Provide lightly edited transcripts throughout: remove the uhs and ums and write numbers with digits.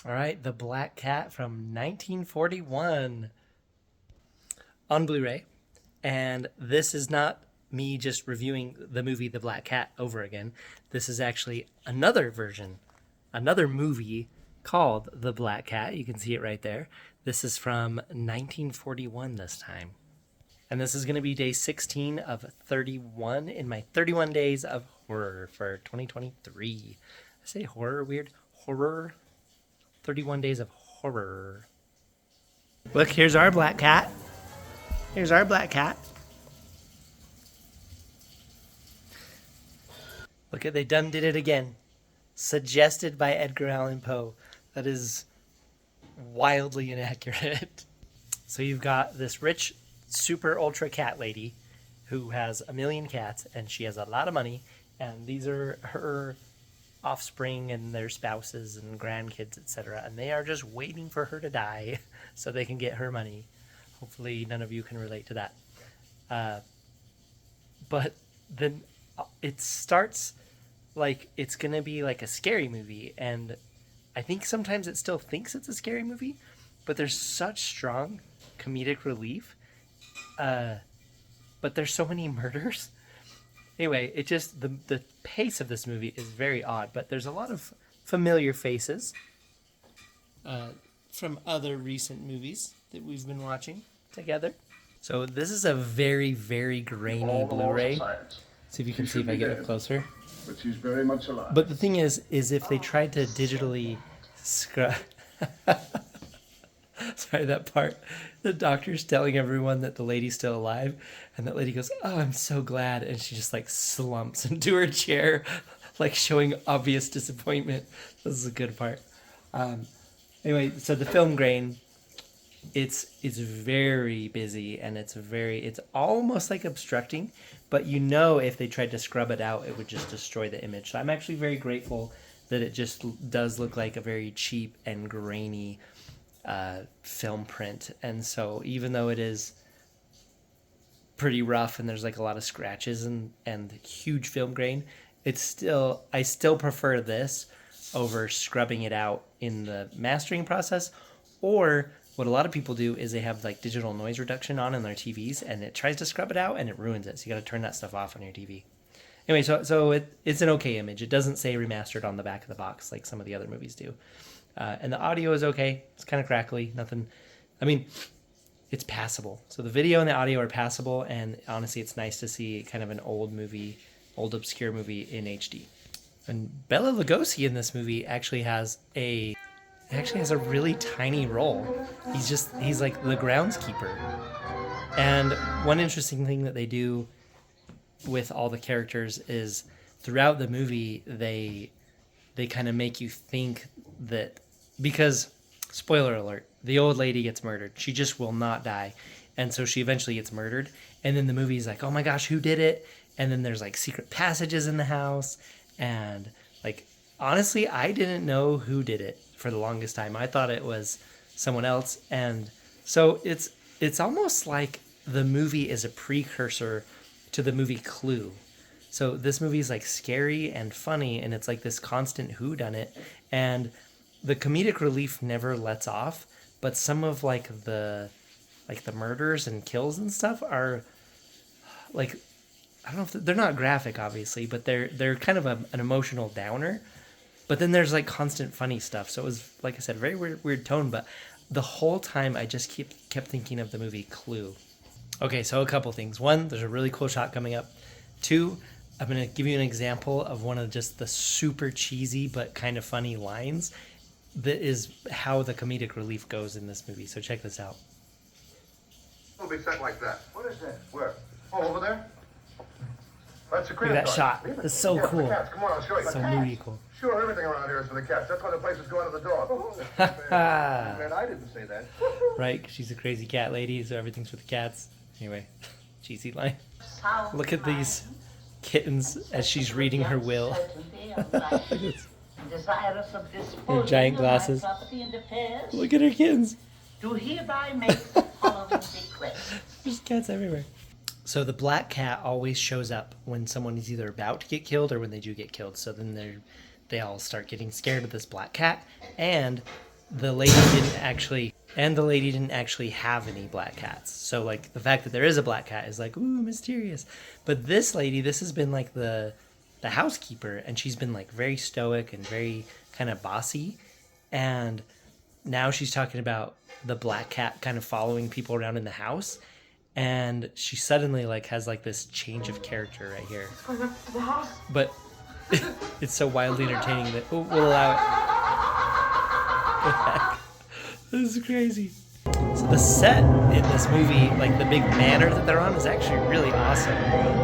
All right, The Black Cat from 1941 on Blu-ray. And this is not me just reviewing the movie The Black Cat over again. This is actually another version, another movie called The Black Cat. You can see it right there. This is from 1941 this time. And this is going to be day 16 of 31 in my 31 days of horror for 2023. I say horror weird? Horror? 31 days of horror. Look, here's our black cat. Here's our black cat. Look at, they done did it again. Suggested by Edgar Allan Poe. That is wildly inaccurate. So you've got this rich, super ultra cat lady who has a million cats and she has a lot of money. And these are her offspring and their spouses and grandkids, etc. And they are just waiting for her to die so they can get her money. Hopefully none of you can relate to that. But then it starts like it's going to be like a scary movie. And I think sometimes it still thinks it's a scary movie, but there's such strong comedic relief. But there's so many murders. Anyway, it just, the pace of this movie is very odd, but there's a lot of familiar faces from other recent movies that we've been watching together. So this is a very, very grainy Blu-ray. See if you can see if I get it closer. But she's very much alive. But the thing is if they tried to digitally scrub... Sorry, that part. The doctor's telling everyone that the lady's still alive, and that lady goes, "Oh, I'm so glad," and she just like slumps into her chair, like showing obvious disappointment. This is a good part. Anyway, so the film grain, it's very busy, and it's almost like obstructing, but you know if they tried to scrub it out, it would just destroy the image. So I'm actually very grateful that it just does look like a very cheap and grainy film print. And so even though it is pretty rough and there's like a lot of scratches and huge film grain, I still prefer this over scrubbing it out in the mastering process. Or what a lot of people do is they have like digital noise reduction on in their TVs and it tries to scrub it out and it ruins it. So you got to turn that stuff off on your TV. Anyway, so it's an okay image. It doesn't say remastered on the back of the box like some of the other movies do. And the audio is okay. It's kind of crackly. Nothing. I mean, it's passable. So the video and the audio are passable. And honestly, it's nice to see kind of an old obscure movie in HD. And Bela Lugosi in this movie actually has a really tiny role. He's like the groundskeeper. And one interesting thing that they do with all the characters is throughout the movie, they kind of make you think that, because, spoiler alert, the old lady gets murdered. She just will not die. And so she eventually gets murdered. And then the movie's like, oh my gosh, who did it? And then there's like secret passages in the house. And like, honestly, I didn't know who did it for the longest time. I thought it was someone else. And so it's almost like the movie is a precursor to the movie Clue. So this movie is like scary and funny, and it's like this constant whodunit, and the comedic relief never lets off. But some of like the murders and kills and stuff are like, I don't know if they're not graphic, obviously, but they're kind of an emotional downer. But then there's like constant funny stuff. So it was, like I said, a very weird tone. But the whole time I just kept thinking of the movie Clue. Okay, so a couple things. One, there's a really cool shot coming up. Two, I'm going to give you an example of one of just the super cheesy but kind of funny lines that is how the comedic relief goes in this movie. So check this out. It'll be set like that. What is that? Where? Oh, over there? That's a Look at that shot. It's so cool. Come on, I'll show you. So moody cool. Sure, everything around here is for the cats. That's why the place is going to the dog. Man, I didn't say that. Right? 'Cause she's a crazy cat lady, so everything's for the cats. Anyway, cheesy line. Look at these kittens as she's reading her will. Her giant glasses. Look at her kittens. Do hereby make the following declaration. There's cats everywhere. So the black cat always shows up when someone is either about to get killed or when they do get killed. So then they all start getting scared of this black cat. And the lady didn't actually have any black cats. So like the fact that there is a black cat is like, ooh, mysterious. But this lady, this has been like the housekeeper, and she's been like very stoic and very kind of bossy. And now she's talking about the black cat kind of following people around in the house. And she suddenly like has like this change of character right here. Going up to the house. But it's so wildly entertaining that we'll allow it. This is crazy. So the set in this movie, like the big manor that they're on, is actually really awesome.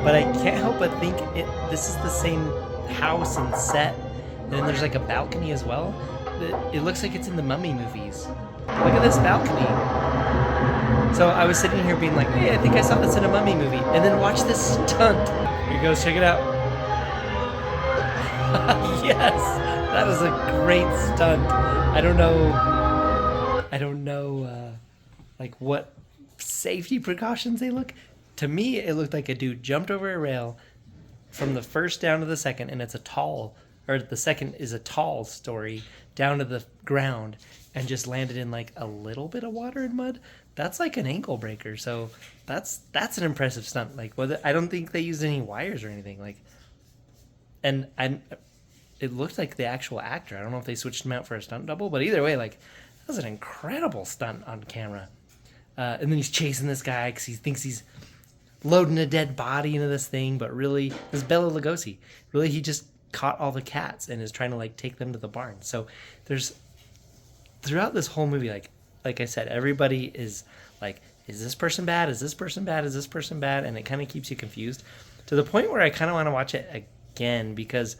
But I can't help but think this is the same house and set. And then there's like a balcony as well. It looks like it's in the Mummy movies. Look at this balcony. So I was sitting here being like, hey, I think I saw this in a Mummy movie. And then watch this stunt. Here goes, check it out. Yes, that is a great stunt. I don't know, like what safety precautions they look. To me, it looked like a dude jumped over a rail from the first down to the second, and the second is a tall story down to the ground, and just landed in like a little bit of water and mud. That's like an ankle breaker. So that's an impressive stunt. Like, I don't think they used any wires or anything. Like, and it looked like the actual actor. I don't know if they switched him out for a stunt double, but either way, like, that was an incredible stunt on camera. And then he's chasing this guy because he thinks he's loading a dead body into this thing, but really, this is Bela Lugosi. Really, he just caught all the cats and is trying to like take them to the barn. So there's throughout this whole movie, like I said, everybody is like, is this person bad? Is this person bad? Is this person bad? And it kind of keeps you confused to the point where I kind of want to watch it again, because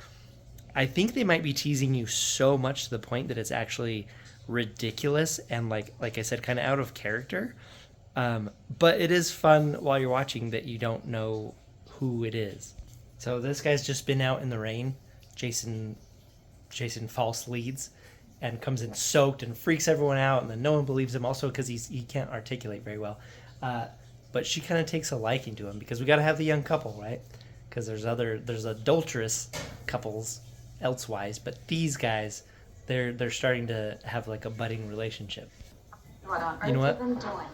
I think they might be teasing you so much to the point that it's actually ridiculous and like I said, kind of out of character. But it is fun while you're watching that you don't know who it is. So this guy's just been out in the rain. Jason false leads and comes in soaked and freaks everyone out, and then no one believes him, also because he can't articulate very well. But she kind of takes a liking to him because we got to have the young couple, right? Because there's adulterous couples elsewise, but these guys, they're starting to have like a budding relationship. What on earth You know what? are them doing?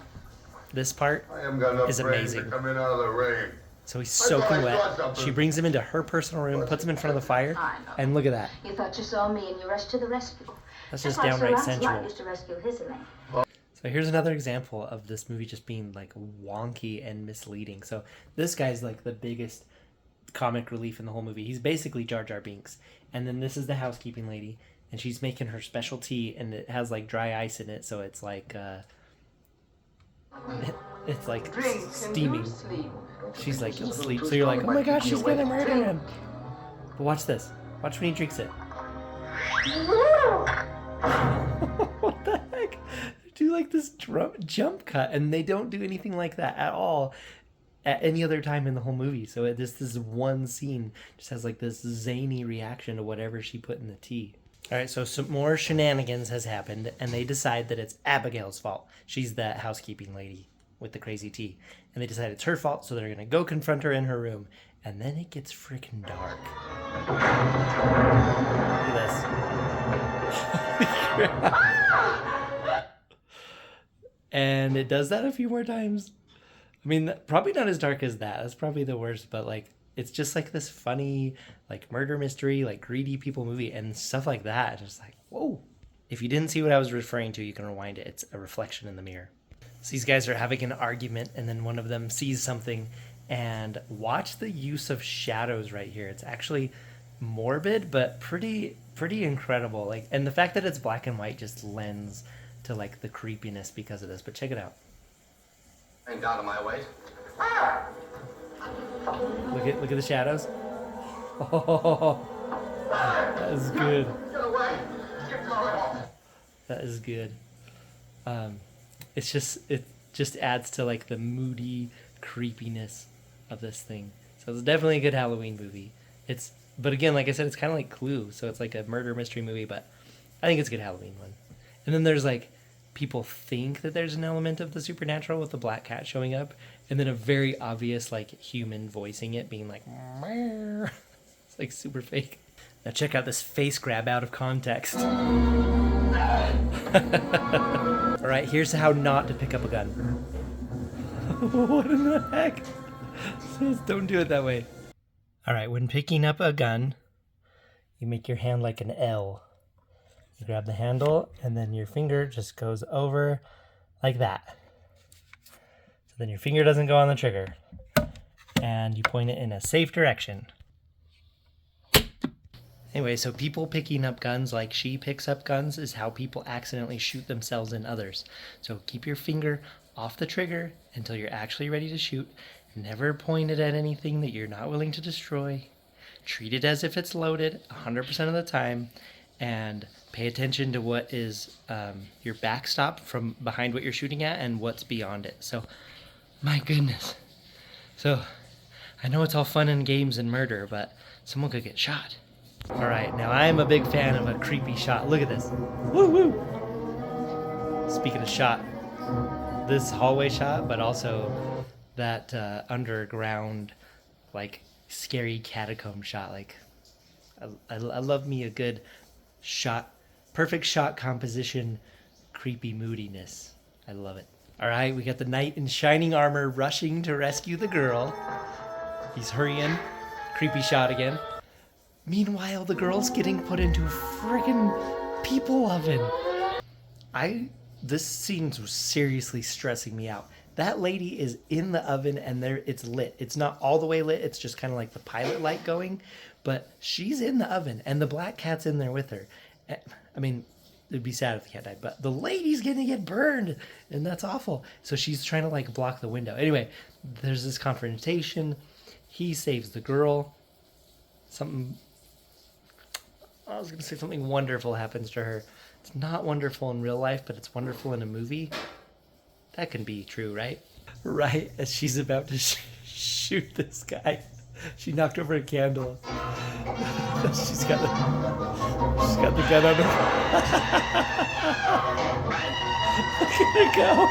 This part I haven't got enough is rain amazing. to come in out of the rain. So he's I thought soaking I saw wet. something. She brings him into her personal room, puts him in front of the fire, I know. and look at that. You thought you saw me and you rushed to the rescue. That's just like downright Sir Lancelot sensual. used to rescue his man. So here's another example of this movie just being like wonky and misleading. So this guy's like the biggest comic relief in the whole movie. He's basically Jar Jar Binks. And then this is the housekeeping lady, and she's making her special tea, and it has like dry ice in it, so it's like it's like steaming. She's like, you'll sleep. So you're like, oh my gosh, she's gonna murder him. But watch this. Watch when he drinks it. What the heck? They do like this jump cut, and they don't do anything like that at all at any other time in the whole movie. So this one scene just has like this zany reaction to whatever she put in the tea. All right, so some more shenanigans has happened, and they decide that it's Abigail's fault. She's that housekeeping lady with the crazy tea. And they decide it's her fault, so they're going to go confront her in her room. And then it gets freaking dark. Look at this. And it does that a few more times. I mean, probably not as dark as that. That's probably the worst, but like, it's just like this funny, like murder mystery, like greedy people movie and stuff like that. Just like, whoa. If you didn't see what I was referring to, you can rewind it. It's a reflection in the mirror. So these guys are having an argument, and then one of them sees something, and watch the use of shadows right here. It's actually morbid, but pretty incredible. Like, and the fact that it's black and white just lends to like the creepiness because of this. But check it out. Ain't out of my way. Look at the shadows. Oh, that is good. Get away! Get going! That is good. It just adds to like the moody creepiness of this thing. So it's definitely a good Halloween movie. But again, like I said, it's kind of like Clue, so it's like a murder mystery movie, but I think it's a good Halloween one. And then there's like, people think that there's an element of the supernatural with the black cat showing up, and then a very obvious like human voicing it, being like, meow. It's like super fake. Now check out this face grab out of context. All right, here's how not to pick up a gun. What in the heck? It says don't do it that way. All right, when picking up a gun, you make your hand like an L. You grab the handle, and then your finger just goes over like that. So then your finger doesn't go on the trigger. And you point it in a safe direction. Anyway, so people picking up guns like she picks up guns is how people accidentally shoot themselves and others. So keep your finger off the trigger until you're actually ready to shoot. Never point it at anything that you're not willing to destroy. Treat it as if it's loaded 100% of the time. And pay attention to what is your backstop from behind what you're shooting at and what's beyond it. So, my goodness. So, I know it's all fun and games and murder, but someone could get shot. All right, now I am a big fan of a creepy shot. Look at this. Woo woo. Speaking of shot, this hallway shot, but also that underground, like scary catacomb shot. Like, I love me a good shot, perfect shot composition, creepy moodiness. I love it. All right, we got the knight in shining armor rushing to rescue the girl. He's hurrying. Creepy shot again. Meanwhile, the girl's getting put into a friggin' people oven. This scene's seriously stressing me out. That lady is in the oven and it's lit. It's not all the way lit. It's just kind of like the pilot light going, but she's in the oven and the black cat's in there with her. I mean, it'd be sad if the cat died, but the lady's gonna get burned and that's awful. So she's trying to like block the window. Anyway, there's this confrontation. He saves the girl. I was gonna say something wonderful happens to her. It's not wonderful in real life, but it's wonderful in a movie. That can be true, right? Right as she's about to shoot this guy, she knocked over a candle. she's got the gun on her. Look at her go.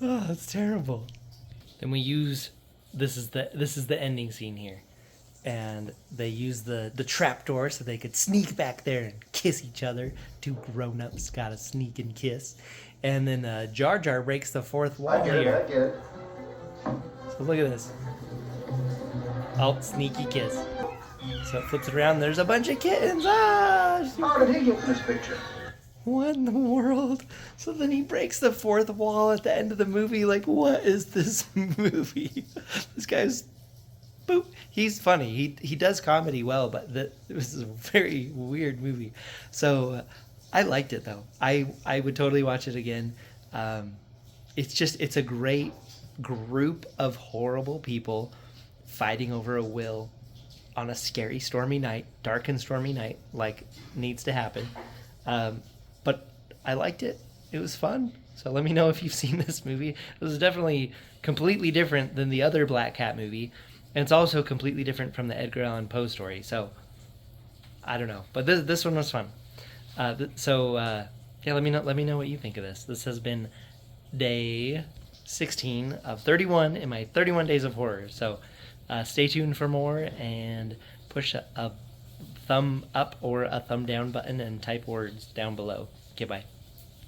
Oh, that's terrible. Then we use this is the ending scene here. And they use the trapdoor so they could sneak back there and kiss each other. Two grown-ups gotta sneak and kiss. And then Jar Jar breaks the fourth wall here. I get it. So look at this. Oh, sneaky kiss. So it flips it around. There's a bunch of kittens. Ah! How did he get in this picture? What in the world? So then he breaks the fourth wall at the end of the movie. Like, what is this movie? This guy's... Boop. He's funny. He does comedy well, but it was a very weird movie. So I liked it though. I would totally watch it again. It's a great group of horrible people fighting over a will on a scary, stormy night, dark and stormy night, like needs to happen. But I liked it. It was fun. So let me know if you've seen this movie. It was definitely completely different than the other Black Cat movie. And it's also completely different from the Edgar Allan Poe story. So, I don't know. But this one was fun. Yeah, let me know what you think of this. This has been day 16 of 31 in my 31 days of horror. So, stay tuned for more and push a thumb up or a thumb down button and type words down below. Okay, bye.